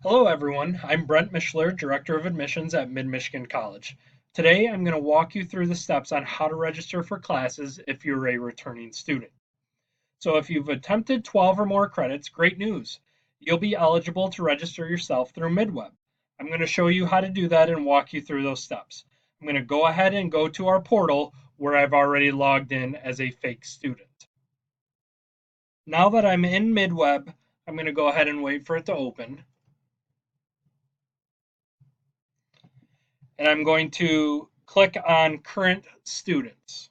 Hello, everyone. I'm Brent Mishler, Director of Admissions at Mid-Michigan College. Today, I'm going to walk you through the steps on how to register for classes if you're a returning student. So if you've attempted 12 or more credits, great news. You'll be eligible to register yourself through MidWeb. I'm going to show you how to do that and walk you through those steps. I'm going to go ahead and go to our portal where I've already logged in as a fake student. Now that I'm in MidWeb, I'm going to go ahead and wait for it to open. And I'm going to click on Current Students.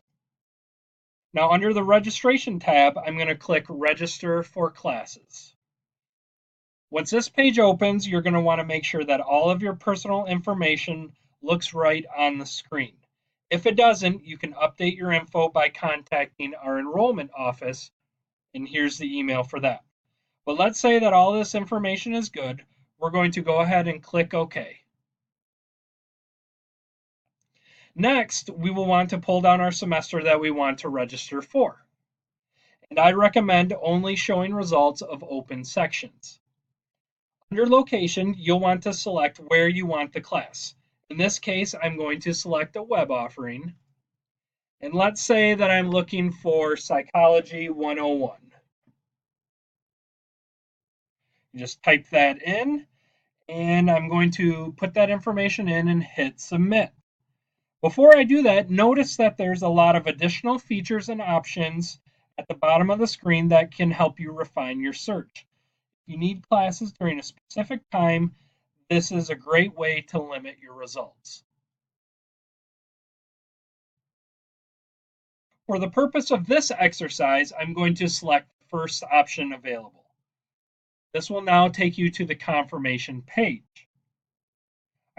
Now, under the Registration tab, I'm going to click Register for Classes. Once this page opens, you're going to want to make sure that all of your personal information looks right on the screen. If it doesn't, you can update your info by contacting our enrollment office, and here's the email for that. But let's say that all this information is good. We're going to go ahead and click OK. Next, we will want to pull down our semester that we want to register for. And I recommend only showing results of open sections. Under location, you'll want to select where you want the class. In this case, I'm going to select a web offering. And let's say that I'm looking for Psychology 101. You just type that in, and I'm going to put that information in and hit Submit. Before I do that, notice that there's a lot of additional features and options at the bottom of the screen that can help you refine your search. If you need classes during a specific time, this is a great way to limit your results. For the purpose of this exercise, I'm going to select the first option available. This will now take you to the confirmation page.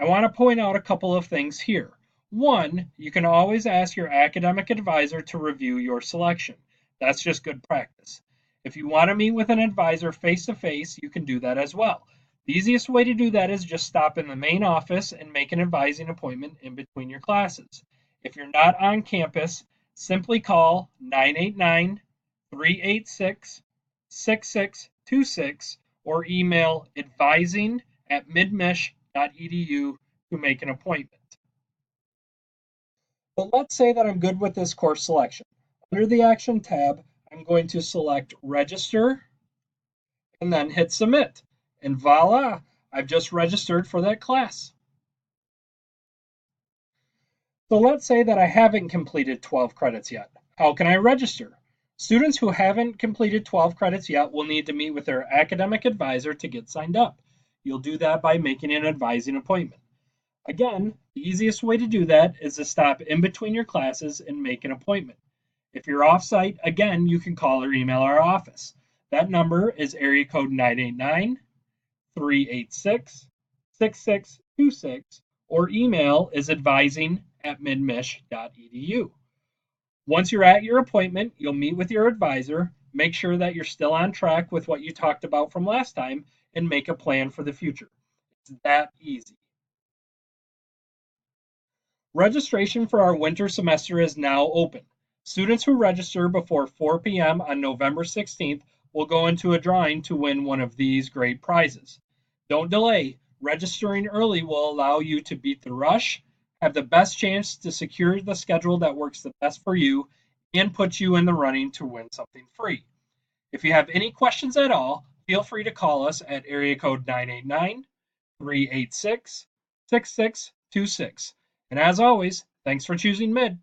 I want to point out a couple of things here. One, you can always ask your academic advisor to review your selection. That's just good practice. If you want to meet with an advisor face-to-face, you can do that as well. The easiest way to do that is just stop in the main office and make an advising appointment in between your classes. If you're not on campus, simply call 989-386-6626 or email advising@midmish.edu to make an appointment. But let's say that I'm good with this course selection. Under the Action tab, I'm going to select Register and then hit Submit. And voila, I've just registered for that class. So let's say that I haven't completed 12 credits yet. How can I register? Students who haven't completed 12 credits yet will need to meet with their academic advisor to get signed up. You'll do that by making an advising appointment. Again, the easiest way to do that is to stop in between your classes and make an appointment. If you're off-site, again, you can call or email our office. That number is area code 989-386-6626, or email is advising@midmish.edu. Once you're at your appointment, you'll meet with your advisor, make sure that you're still on track with what you talked about from last time, and make a plan for the future. It's that easy. Registration for our winter semester is now open. Students who register before 4 p.m. on November 16th will go into a drawing to win one of these great prizes. Don't delay. Registering early will allow you to beat the rush, have the best chance to secure the schedule that works the best for you, and put you in the running to win something free. If you have any questions at all, feel free to call us at area code 989-386-6626. And as always, thanks for choosing Mid.